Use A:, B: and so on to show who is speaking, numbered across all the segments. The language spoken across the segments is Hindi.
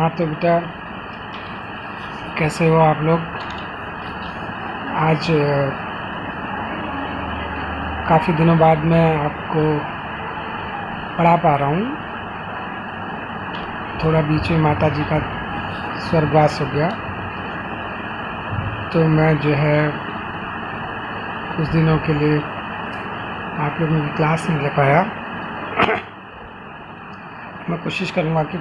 A: हाँ तो बेटा, कैसे हो आप लोग। आज काफ़ी दिनों बाद मैं आपको पढ़ा पा रहा हूँ। थोड़ा बीच में माता जी का स्वर्गवास हो गया, तो मैं जो है कुछ दिनों के लिए आप लोगों की क्लास नहीं ले पाया। मैं कोशिश करूँगा कि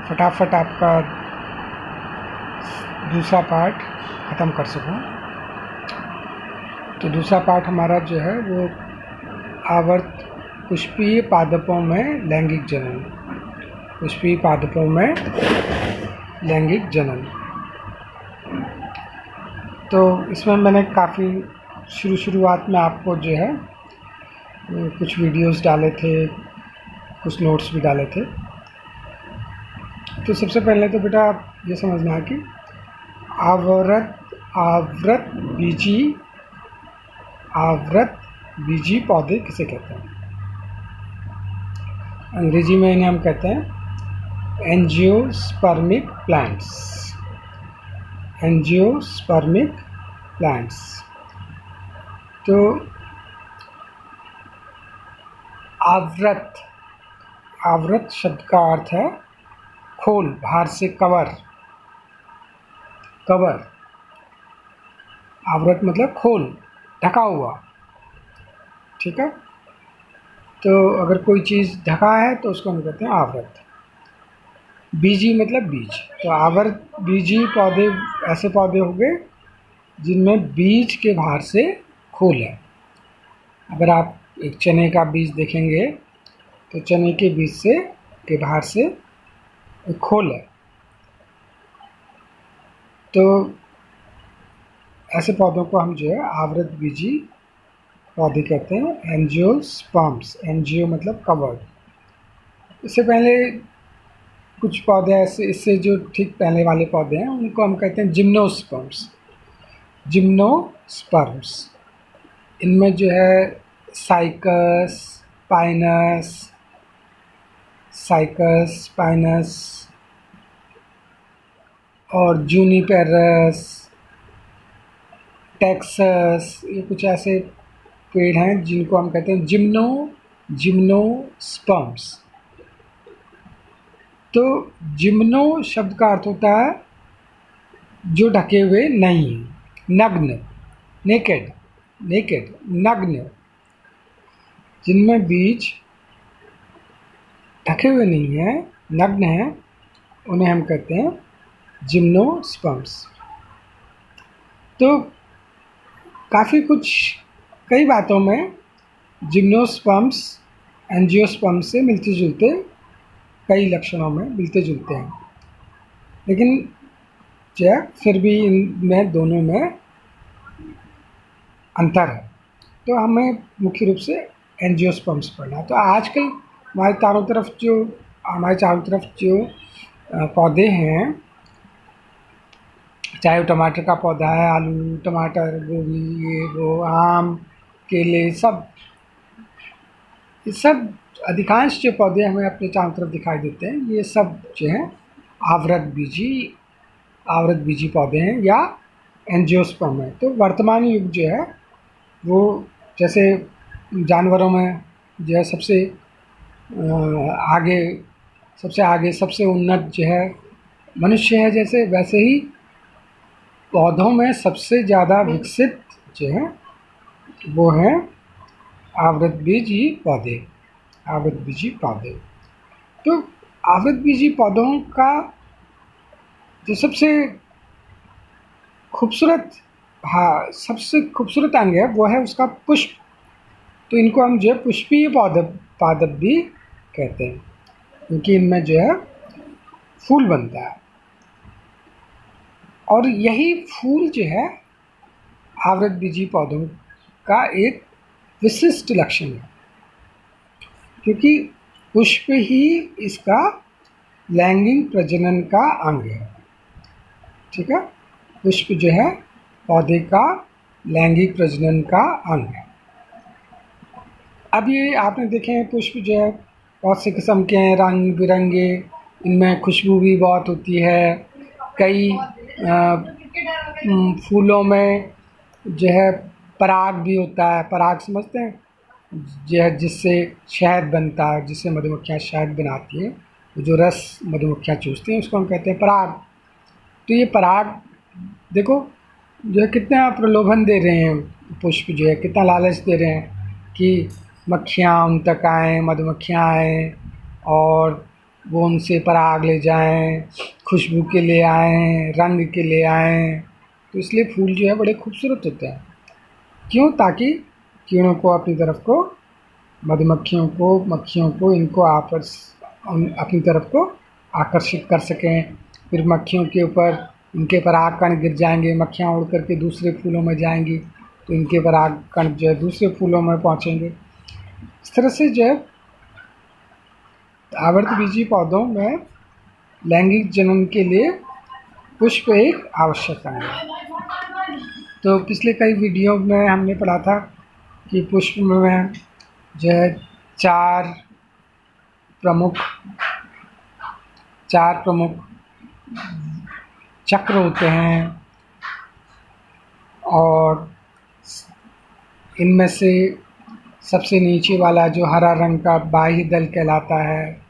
A: फटाफट आपका दूसरा पार्ट ख़त्म कर सकूँ। तो दूसरा पार्ट हमारा जो है वो आवर्त पुष्पीय पादपों में लैंगिक जनन, पुष्पीय पादपों में लैंगिक जनन। तो इसमें मैंने काफ़ी शुरुआत में आपको जो है कुछ वीडियोस डाले थे, कुछ नोट्स भी डाले थे। तो सबसे पहले तो बेटा आप ये समझना है कि आवृत बीजी पौधे किसे कहते हैं। अंग्रेजी में इन्हें हम कहते हैं एंजियोस्पर्मिक प्लांट्स। Angiospermic plants. तो आवृत शब्द का अर्थ है खोल, बाहर से कवर। आवृत मतलब खोल, ढका हुआ। ठीक है। तो अगर कोई चीज़ ढका है तो उसको हम कहते हैं आवृत। बीजी मतलब बीज। तो आवृत बीजी पौधे ऐसे पौधे हो गए जिनमें बीज के बाहर से खोल है। अगर आप एक चने का बीज देखेंगे तो चने के बीज से के बाहर से एक खोल है। तो ऐसे पौधों को हम जो है आवृत बीजी पौधे कहते हैं, एंजियोस्पर्म्स। एंजियो मतलब कवर्ड। इससे पहले कुछ पौधे ऐसे, इससे जो ठीक पहले वाले पौधे हैं उनको हम कहते हैं जिम्नोस्पर्म्स। जिम्नोस्पर्म्स इनमें जो है साइकस, पाइनस और जूनिपेरस, टेक्सस, ये कुछ ऐसे पेड़ हैं जिनको हम कहते हैं जिम्नोस्पर्म्स। तो जिम्नो शब्द का अर्थ होता है जो ढके हुए नहीं है, नग्न, नेकेड, नग्न। जिनमें बीज ढके हुए नहीं है, नग्न है, उन्हें हम कहते हैं जिम्नोस्पर्म्स। तो कई बातों में जिम्नोस्पर्म्स एंजियोस्पर्म्स से मिलते जुलते, कई लक्षणों में मिलते जुलते हैं, लेकिन जो फिर भी इनमें दोनों में अंतर है। तो हमें मुख्य रूप से एंजियोस्पर्म्स पढ़ना है। तो आजकल हमारे चारों तरफ जो पौधे हैं, चाहे वो टमाटर का पौधा है, आलू, टमाटर, गोभी, ये वो, आम, केले, ये सब अधिकांश जो पौधे हमें अपने चारों तरफ दिखाई देते हैं, ये सब जो है आवृत बीजी पौधे हैं या एंजियोस्पर्म है। तो वर्तमान युग जो है वो जैसे जानवरों में जो है सबसे आगे सबसे उन्नत जो है मनुष्य है, जैसे वैसे ही पौधों में सबसे ज़्यादा विकसित जो है वो है आवृत बीजी पौधे। तो आवृत बीजी पौधों का जो सबसे खूबसूरत अंग है वो है उसका पुष्प। तो इनको हम जो है पुष्पीय पादप भी कहते हैं, क्योंकि इनमें जो है फूल बनता है। और यही फूल जो है आवृत बीजी पौधों का एक विशिष्ट लक्षण है, क्योंकि पुष्प ही इसका लैंगिक प्रजनन का अंग है। ठीक है। पुष्प जो है पौधे का लैंगिक प्रजनन का अंग है। अब ये आपने देखे हैं पुष्प जो है बहुत से किस्म के हैं, रंग बिरंगे, इनमें खुशबू भी बहुत होती है। कई फूलों में जो है पराग भी होता है। पराग समझते हैं? जो है जिससे शहद बनता है, जिससे मधुमक्खियाँ शहद बनाती हैं, जो रस मधुमक्खियाँ चूसती हैं उसको हम कहते हैं पराग। तो ये पराग देखो जो है कितना प्रलोभन दे रहे हैं, पुष्प जो है कितना लालच दे रहे हैं कि मक्खियाँ उन तक आएँ, मधुमक्खियाँ आएँ और वो उनसे पराग ले जाएँ, खुशबू के लिए आएँ, रंग के लिए आएँ। तो इसलिए फूल जो है बड़े खूबसूरत होते हैं। क्यों? ताकि कीड़ों को अपनी तरफ को, मधुमक्खियों को, मक्खियों को, इनको अपनी तरफ को आकर्षित कर सकें। फिर मक्खियों के ऊपर इनके पराग कण गिर जाएंगे, मक्खियाँ उड़ करके दूसरे फूलों में जाएंगी तो इनके पराग कण जो है दूसरे फूलों में पहुँचेंगे। इस तरह से जो है आवर्तबीजी पौधों में लैंगिक जनन के लिए पुष्प एक आवश्यक अंग है। तो पिछले कई वीडियो में हमने पढ़ा था कि पुष्प में जो है प्रमुख चार प्रमुख चक्र होते हैं और इनमें से सबसे नीचे वाला जो हरा रंग का बाह्य दल कहलाता है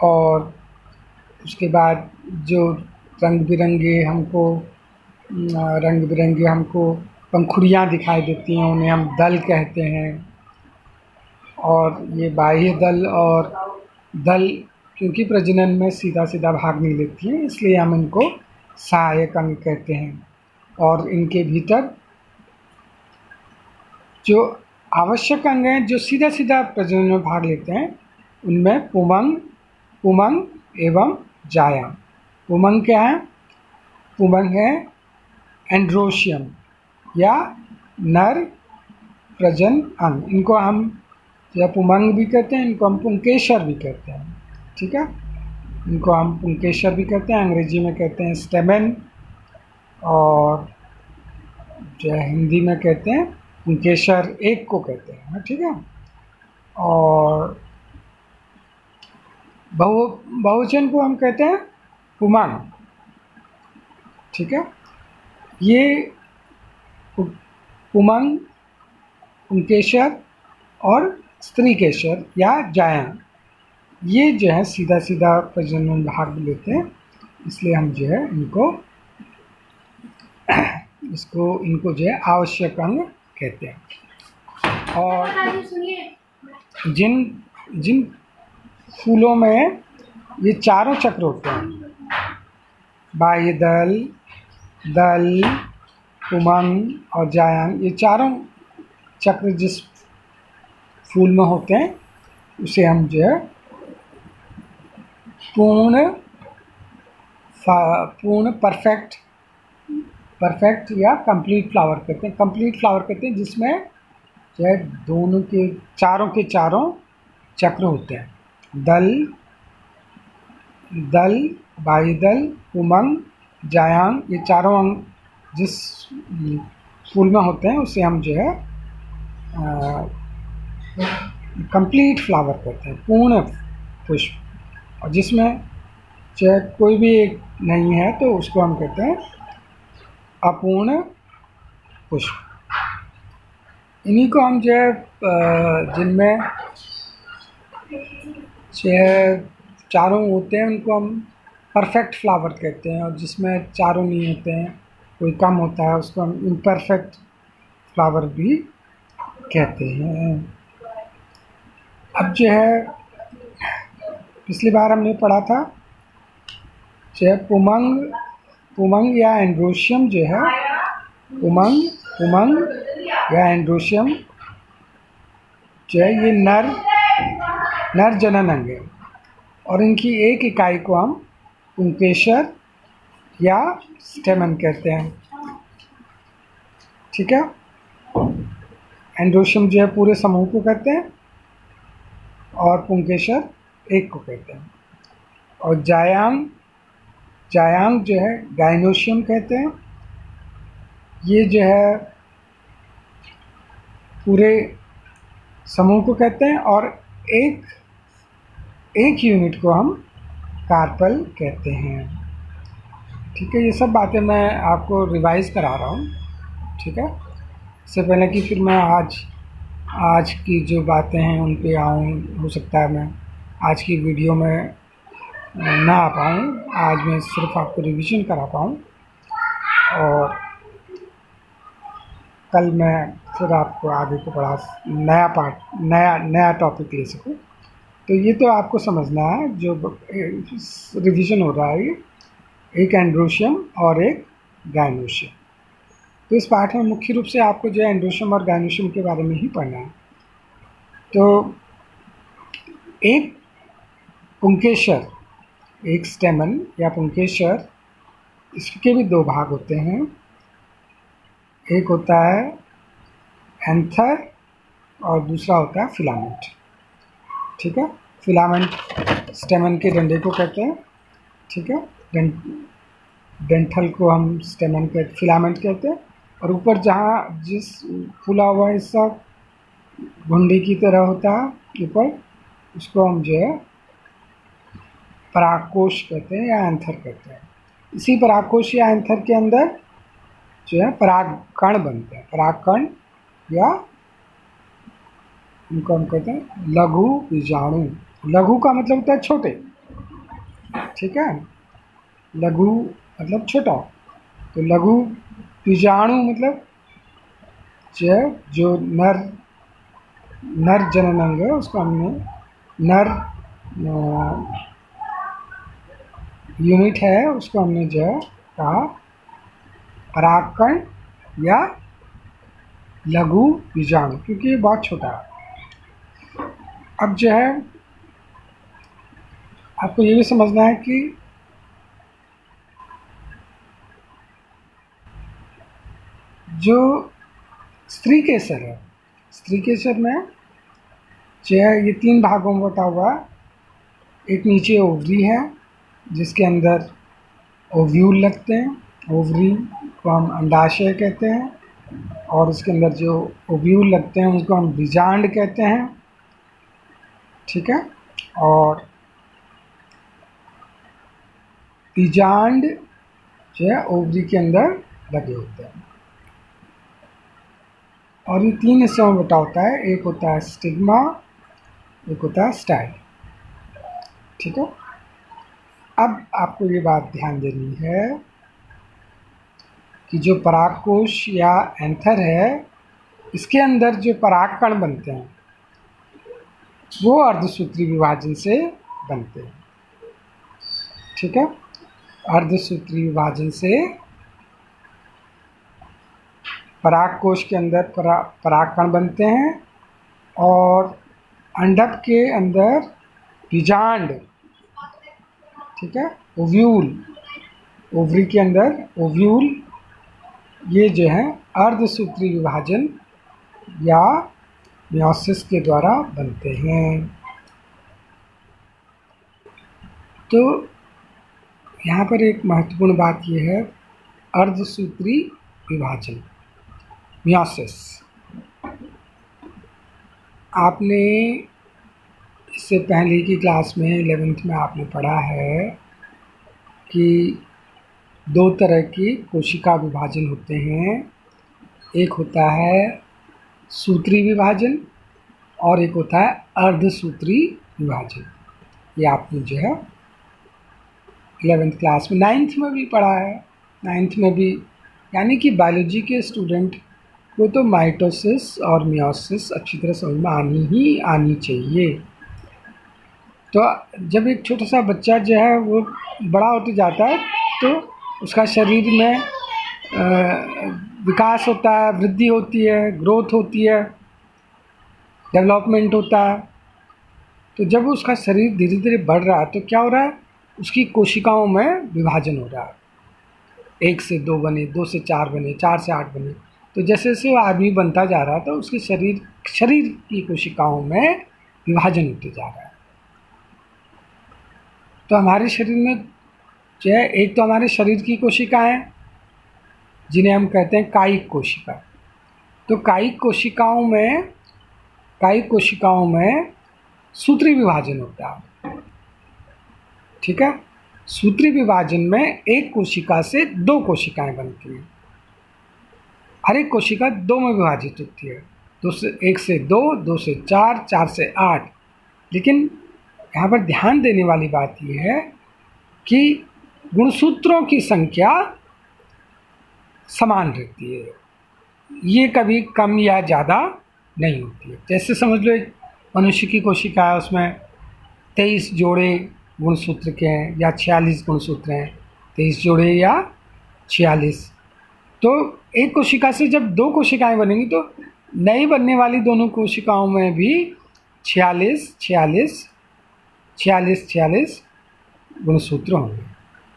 A: और उसके बाद जो रंग बिरंगे हमको पंखुड़ियाँ दिखाई देती हैं उन्हें हम दल कहते हैं। और ये बाह्य दल और दल क्योंकि प्रजनन में सीधा सीधा भाग नहीं लेती हैं इसलिए हम इनको सहायक अंग कहते हैं। और इनके भीतर जो आवश्यक अंग हैं जो सीधा सीधा प्रजनन में भाग लेते हैं उनमें पुमंग एवं जायंग। पुमंग क्या है? पुमंग है एंड्रोशियम या नर प्रजन अंग। इनको हम या पुमंग भी कहते हैं, इनको हम पुंकेसर भी कहते हैं। ठीक है, इनको हम पुंकेसर भी कहते हैं, अंग्रेजी में कहते हैं स्टेमेन और जो हिंदी में कहते हैं पुंकेसर एक को कहते हैं। ठीक है, और बहुवचन को हम कहते हैं पुमंग। ठीक है, ये पुमंग, पुंकेसर और स्त्री केसर या जायंग ये जो है सीधा सीधा प्रजनन में भाग लेते हैं इसलिए हम जो है इनको जो है आवश्यक अंग कहते हैं। और जिन फूलों में ये चारों चक्र होते हैं, बाह्य दल, पुमंग और जायंग, ये चारों चक्र जिस फूल में होते हैं उसे हम जो है पूर्ण परफेक्ट या कंप्लीट फ्लावर कहते हैं। कंप्लीट फ्लावर कहते हैं जिसमें जो है दोनों के चारों चक्र होते हैं। दल, बाह्य दल, पुमंग, जायंग, ये चारों अंग जिस फूल में होते हैं उसे हम जो है कंप्लीट फ्लावर कहते हैं, पूर्ण पुष्प। और जिसमें जो है कोई भी एक नहीं है तो उसको हम कहते हैं अपूर्ण पुष्प। इन्हीं को हम जो है जिनमें चारों होते हैं उनको हम परफेक्ट फ्लावर कहते हैं, और जिसमें चारों नहीं होते हैं, कोई कम होता है, उसको हम इम्परफेक्ट फ्लावर भी कहते हैं। अब जो है पिछली बार हमने पढ़ा था जो है पुमंग या एंड्रोशियम जो है पुमंग या एंड्रोशियम जो है ये नर जनन अंग है और इनकी एक इकाई को हम पुंकेसर या स्टेमन कहते हैं। ठीक है, एंड्रोशियम जो है पूरे समूह को कहते हैं और पुंकेसर एक को कहते हैं। और जायांग जो है गाइनोशियम कहते हैं। ये जो है पूरे समूह को कहते हैं और एक एक यूनिट को हम कार्पल कहते हैं। ठीक है, ये सब बातें मैं आपको रिवाइज करा रहा हूँ। ठीक है, इससे पहले कि फिर मैं आज की जो बातें हैं उन पे आऊँ। हो सकता है मैं आज की वीडियो में ना आ पाऊँ, आज मैं सिर्फ आपको रिवीजन करा पाऊँ और कल मैं फिर आपको आगे को बड़ा नया टॉपिक ले सकूँ। तो ये तो आपको समझना है, जो रिवीजन हो रहा है ये एक एंड्रोशियम और एक गायनोशियम। तो इस पाठ में मुख्य रूप से आपको जो है एंड्रोशियम और गायनोशियम के बारे में ही पढ़ना है। तो एक पुंकेसर, एक स्टेमन या पुंकेसर, इसके भी दो भाग होते हैं। एक होता है एंथर और दूसरा होता है फिलामेंट। ठीक है, फिलामेंट स्टेमन के डंडे को कहते हैं। ठीक है, डेंथल को हम स्टेमन के फिलामेंट कहते हैं। और ऊपर जहाँ जिस फूला हुआ हिस्सा घुंडी की तरह होता है ऊपर, उसको हम जो है परागकोश कहते हैं या एंथर कहते हैं। इसी परागकोश या एंथर के अंदर जो है परागकण बनते हैं। परागकण या उनको हम कहते हैं लघु बीजाणु। लघु का मतलब होता है छोटे। ठीक है, लघु मतलब छोटा। तो लघु बीजाणु मतलब जो नर जननांग है उसको हमने नर यूनिट है उसको हमने जो है कहा परागकण या लघु बीजाणु, क्योंकि ये बहुत छोटा है। अब जो है आपको ये भी समझना है कि जो स्त्री केसर है, स्त्री केसर में जो है ये 3 भागों में बटा हुआ है। एक नीचे ओवरी है जिसके अंदर ओव्यूल लगते हैं। ओवरी को हम अंडाशय कहते हैं और इसके अंदर जो ओव्यूल लगते हैं उनको हम बीजांड कहते हैं। ठीक है, और बीजांड जो है ओवरी के अंदर लगे होते हैं। और ये 3 हिस्सों में बटा होता है। एक होता है स्टिग्मा, एक होता है स्टाइल। ठीक है, अब आपको ये बात ध्यान देनी है कि जो परागकोश या एंथर है इसके अंदर जो परागकण बनते हैं वो अर्धसूत्री विभाजन से बनते हैं। ठीक है, अर्धसूत्री विभाजन से परागकोश के अंदर परागकण बनते हैं और अंडक के अंदर बीजांड। ठीक है, ओव्यूल, ओवरी के अंदर ओव्यूल, ये जो है अर्धसूत्री विभाजन या मियोसिस के द्वारा बनते हैं। तो यहाँ पर एक महत्वपूर्ण बात ये है, अर्धसूत्री विभाजन मियोसिस। आपने इससे पहले की क्लास में 11th में आपने पढ़ा है कि 2 तरह की कोशिका विभाजन होते हैं। एक होता है सूत्री विभाजन और एक होता है अर्धसूत्री विभाजन। ये आपने जो है 11th क्लास में 9th में भी पढ़ा है। 9th में भी, यानी कि बायोलॉजी के स्टूडेंट को तो माइटोसिस और मियोसिस अच्छी तरह समझ में आनी चाहिए। तो जब एक छोटा सा बच्चा जो है वो बड़ा होते जाता है तो उसका शरीर में विकास होता है, वृद्धि होती है, ग्रोथ होती है, डेवलपमेंट होता है। तो जब उसका शरीर धीरे धीरे बढ़ रहा है तो क्या हो रहा है, उसकी कोशिकाओं में विभाजन हो रहा है। 1 से 2 बने, 2 से 4 बने, 4 से 8 बने। तो जैसे जैसे वो आदमी बनता जा रहा है तो उसके शरीर की कोशिकाओं में विभाजन होते जा रहा है। तो हमारे शरीर में जो है एक तो हमारे शरीर की कोशिकाएं जिन्हें हम कहते हैं कायिक कोशिका। तो कायिक कोशिकाओं में सूत्री विभाजन होता है। ठीक है। सूत्री विभाजन में एक कोशिका से दो कोशिकाएं बनती हैं। हर एक कोशिका दो में विभाजित होती है, एक से दो, दो से चार, चार से आठ। लेकिन यहाँ पर ध्यान देने वाली बात यह है कि गुणसूत्रों की संख्या समान रहती है, ये कभी कम या ज़्यादा नहीं होती है। जैसे समझ लो एक मनुष्य की कोशिका है, उसमें 23 जोड़े गुणसूत्र के हैं या 46 गुणसूत्र हैं, 23 जोड़े या 46। तो एक कोशिका से जब दो कोशिकाएं बनेंगी तो नई बनने वाली दोनों कोशिकाओं में भी 46 46 46 46 गुणसूत्र होंगे।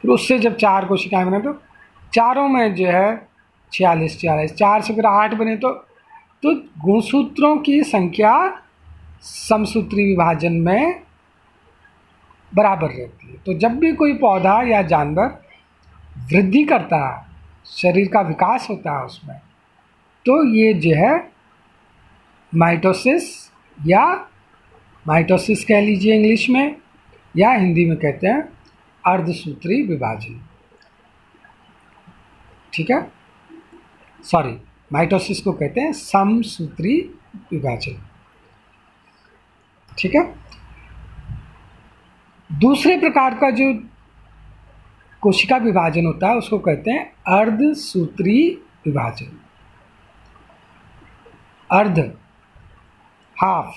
A: फिर उससे जब चार कोशिकाएं बने तो चारों में जो है 46 46, चार से फिर 8 बने तो गुणसूत्रों की संख्या समसूत्री विभाजन में बराबर रहती है। तो जब भी कोई पौधा या जानवर वृद्धि करता है, शरीर का विकास होता है उसमें, तो ये जो है माइटोसिस या माइटोसिस कह लीजिए इंग्लिश में, या हिंदी में कहते हैं अर्धसूत्री विभाजन। ठीक है, सॉरी, माइटोसिस को कहते हैं समसूत्री विभाजन। ठीक है। दूसरे प्रकार का जो कोशिका विभाजन होता है उसको कहते हैं अर्धसूत्री विभाजन। अर्ध, हाफ,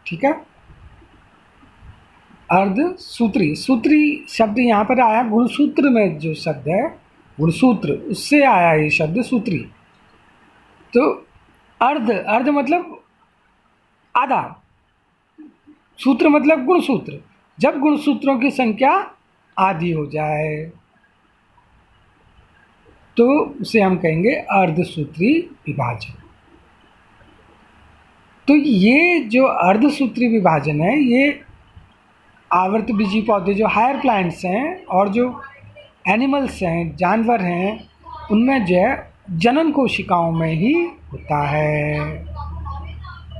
A: ठीक है। अर्धसूत्री, सूत्री शब्द यहाँ पर आया, गुणसूत्र में जो शब्द है गुणसूत्र, उससे आया ये शब्द सूत्री। तो अर्ध मतलब आधा, सूत्र मतलब गुणसूत्र। जब गुणसूत्रों की संख्या आधी हो जाए तो उसे हम कहेंगे अर्धसूत्री विभाजन। तो ये जो अर्धसूत्री विभाजन है, ये आवर्तबीजी पौधे जो हायर प्लांट्स हैं और जो एनिमल्स हैं, जानवर हैं, उनमें जो है जनन कोशिकाओं में ही होता है।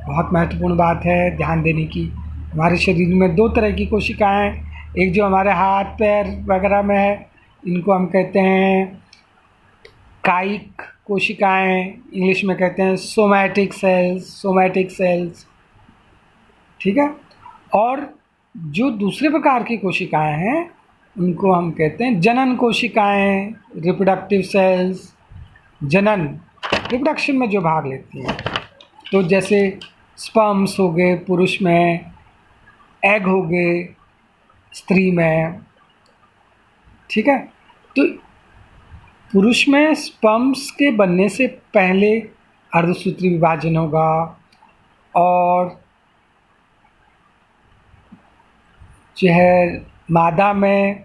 A: बहुत महत्वपूर्ण बात है ध्यान देने की। हमारे शरीर में दो तरह की कोशिकाएं हैं, एक जो हमारे हाथ पैर वगैरह में है, इनको हम कहते हैं कायिक कोशिकाएं, इंग्लिश में कहते हैं सोमैटिक सेल्स। ठीक है। और जो दूसरे प्रकार की कोशिकाएं हैं उनको हम कहते हैं जनन कोशिकाएं, रिप्रोडक्टिव सेल्स। जनन, रिप्रोडक्शन में जो भाग लेती हैं, तो जैसे स्पर्म्स हो गए पुरुष में, एग हो गए स्त्री में। ठीक है। तो पुरुष में स्पर्म्स के बनने से पहले अर्धसूत्री विभाजन होगा, और जो है मादा में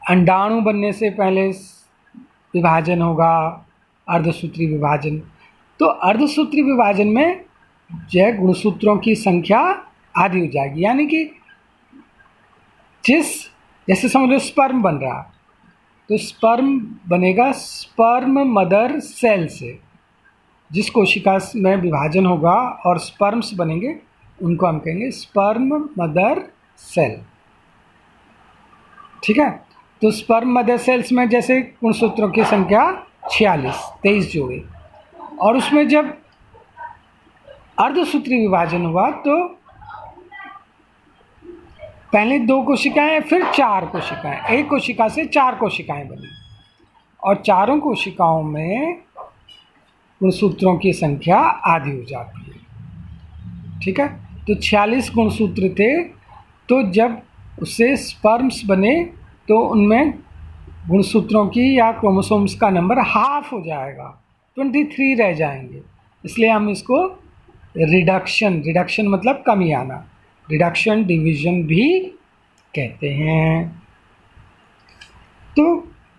A: अंडाणु बनने से पहले विभाजन होगा, अर्धसूत्री विभाजन। तो अर्धसूत्री विभाजन में जो है गुणसूत्रों की संख्या आधी हो जाएगी, यानी कि जैसे समझ लो स्पर्म बन रहा, तो स्पर्म बनेगा स्पर्म मदर सेल से। जिस कोशिका में विभाजन होगा और स्पर्म्स बनेंगे उनको हम कहेंगे स्पर्म मदर सेल। ठीक है। तो स्पर्म मदर सेल्स में जैसे गुणसूत्रों की संख्या 46, 23 जोड़े, और उसमें जब अर्धसूत्री विभाजन हुआ तो पहले दो कोशिकाएं, फिर चार कोशिकाएं, एक कोशिका से चार कोशिकाएं बनी, और चारों कोशिकाओं में गुणसूत्रों की संख्या आधी हो जाती है। ठीक है। तो 46 गुणसूत्र थे, तो जब उससे स्पर्म्स बने तो उनमें गुणसूत्रों की या क्रोमोसोम्स का नंबर हाफ हो जाएगा, 23 रह जाएंगे। इसलिए हम इसको रिडक्शन मतलब कमी आना, रिडक्शन डिवीजन भी कहते हैं। तो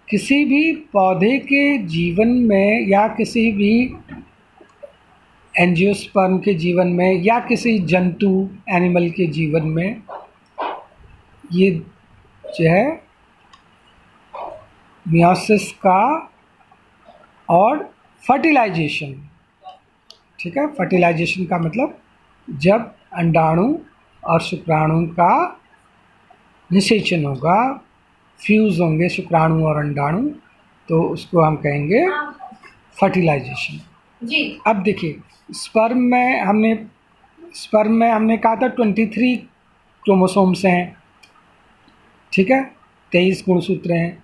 A: किसी भी पौधे के जीवन में या किसी भी एंजियोस्पर्म के जीवन में या किसी जंतु एनिमल के जीवन में ये जो है मियोसिस का और फर्टिलाइजेशन। ठीक है। फर्टिलाइजेशन का मतलब जब अंडाणु और शुक्राणु का निषेचन होगा, फ्यूज़ होंगे शुक्राणु और अंडाणु, तो उसको हम कहेंगे फर्टिलाइजेशन जी। अब देखिए स्पर्म में हमने कहा था 23 क्रोमोसोम्स हैं, ठीक है, 23 गुणसूत्र हैं।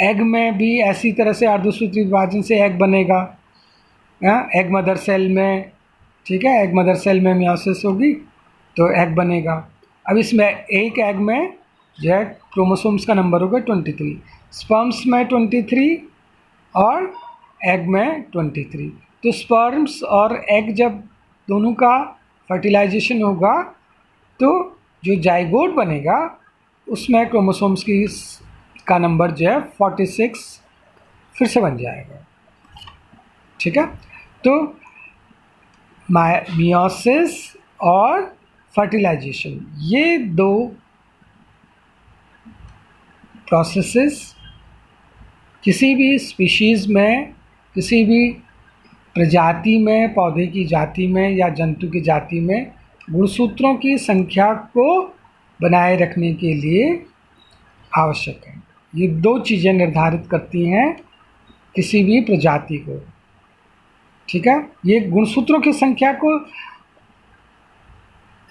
A: एग में भी ऐसी तरह से अर्धसूत्री विभाजन से एग बनेगा, एग मदर सेल में, ठीक है, एग मदर सेल में मियोसिस होगी तो एग बनेगा। अब इसमें एक एग में जो है क्रोमोसोम्स का नंबर होगा 23, स्पर्म्स में 23 और एग में 23। तो स्पर्म्स और एग जब दोनों का फर्टिलाइजेशन होगा तो जो जाइगोट बनेगा उसमें क्रोमोसोम्स का नंबर जो है 46 फिर से बन जाएगा, ठीक है। तो मियोसिस और फर्टिलाइजेशन ये दो प्रोसेसेस किसी भी स्पीशीज़ में, किसी भी प्रजाति में, पौधे की जाति में या जंतु की जाति में गुणसूत्रों की संख्या को बनाए रखने के लिए आवश्यक है। ये दो चीज़ें निर्धारित करती हैं किसी भी प्रजाति को, ठीक है। ये गुणसूत्रों की संख्या को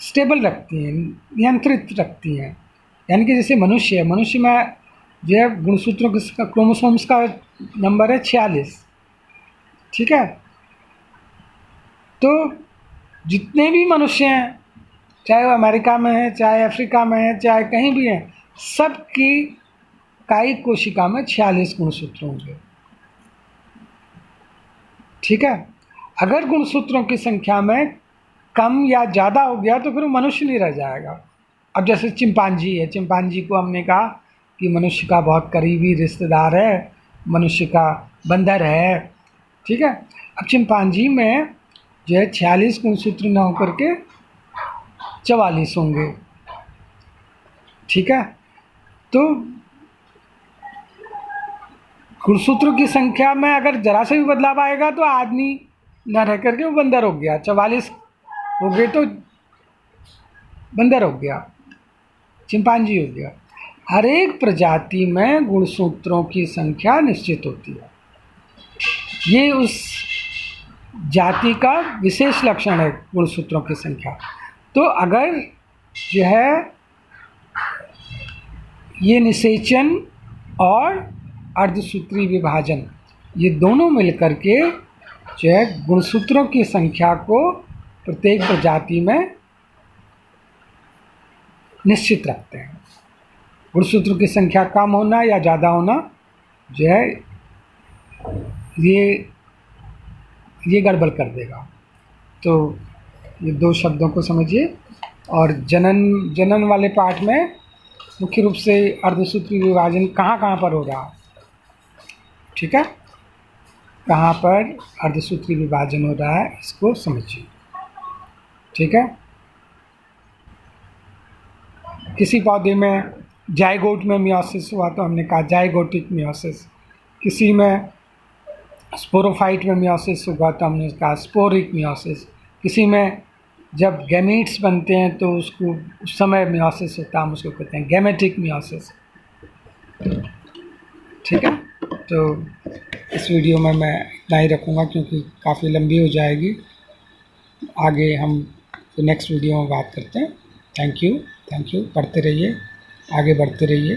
A: स्टेबल रखती हैं, नियंत्रित रखती हैं। यानी कि जैसे मनुष्य में जो है गुणसूत्रों का क्रोमोसोम्स का नंबर है 46, ठीक है। तो जितने भी मनुष्य हैं, चाहे वो अमेरिका में है, चाहे अफ्रीका में है, चाहे कहीं भी हैं, सबकी कायिक कोशिका में 46 गुणसूत्र होंगे, ठीक है। अगर गुणसूत्रों की संख्या में कम या ज़्यादा हो गया तो फिर वो मनुष्य नहीं रह जाएगा। अब जैसे चिंपांजी है, चिंपांजी को हमने कहा कि मनुष्य का बहुत करीबी रिश्तेदार है, मनुष्य का बंदर है, ठीक है। अब चिंपांजी में जो है 46 गुणसूत्र न होकर के 44 होंगे, ठीक है। तो गुणसूत्रों की संख्या में अगर जरा से भी बदलाव आएगा तो आदमी न रह करके वो बंदर हो गया, 44 हो गए तो बंदर हो गया, चिंपांजी हो गया। हर एक प्रजाति में गुणसूत्रों की संख्या निश्चित होती है, ये उस जाति का विशेष लक्षण है गुणसूत्रों की संख्या। तो अगर जो है ये निषेचन और अर्धसूत्री विभाजन ये दोनों मिलकर के जो है गुणसूत्रों की संख्या को प्रत्येक प्रजाति में निश्चित रखते हैं। गुणसूत्रों की संख्या कम होना या ज़्यादा होना जो है ये गड़बड़ कर देगा। तो ये दो शब्दों को समझिए। और जनन वाले पार्ट में मुख्य रूप से अर्धसूत्री विभाजन कहाँ पर हो रहा, ठीक है, कहाँ पर अर्धसूत्री विभाजन हो रहा है इसको समझिए, ठीक है। किसी पौधे में जाइगोट में मियोसिस हुआ तो हमने कहा जाइगोटिक मियोसिस, किसी में स्पोरोफाइट में मियोसिस हुआ तो हमने कहा स्पोरिक मियोसिस, किसी में जब गैमीट्स बनते हैं तो उसको उस समय मियोसिस होता है, हम उसको कहते हैं गैमेटिक मियोसिस, ठीक है। तो इस वीडियो में मैं इतना ही रखूँगा क्योंकि काफ़ी लंबी हो जाएगी, आगे हम नेक्स्ट वीडियो में बात करते हैं। थैंक यू, पढ़ते रहिए, आगे बढ़ते रहिए।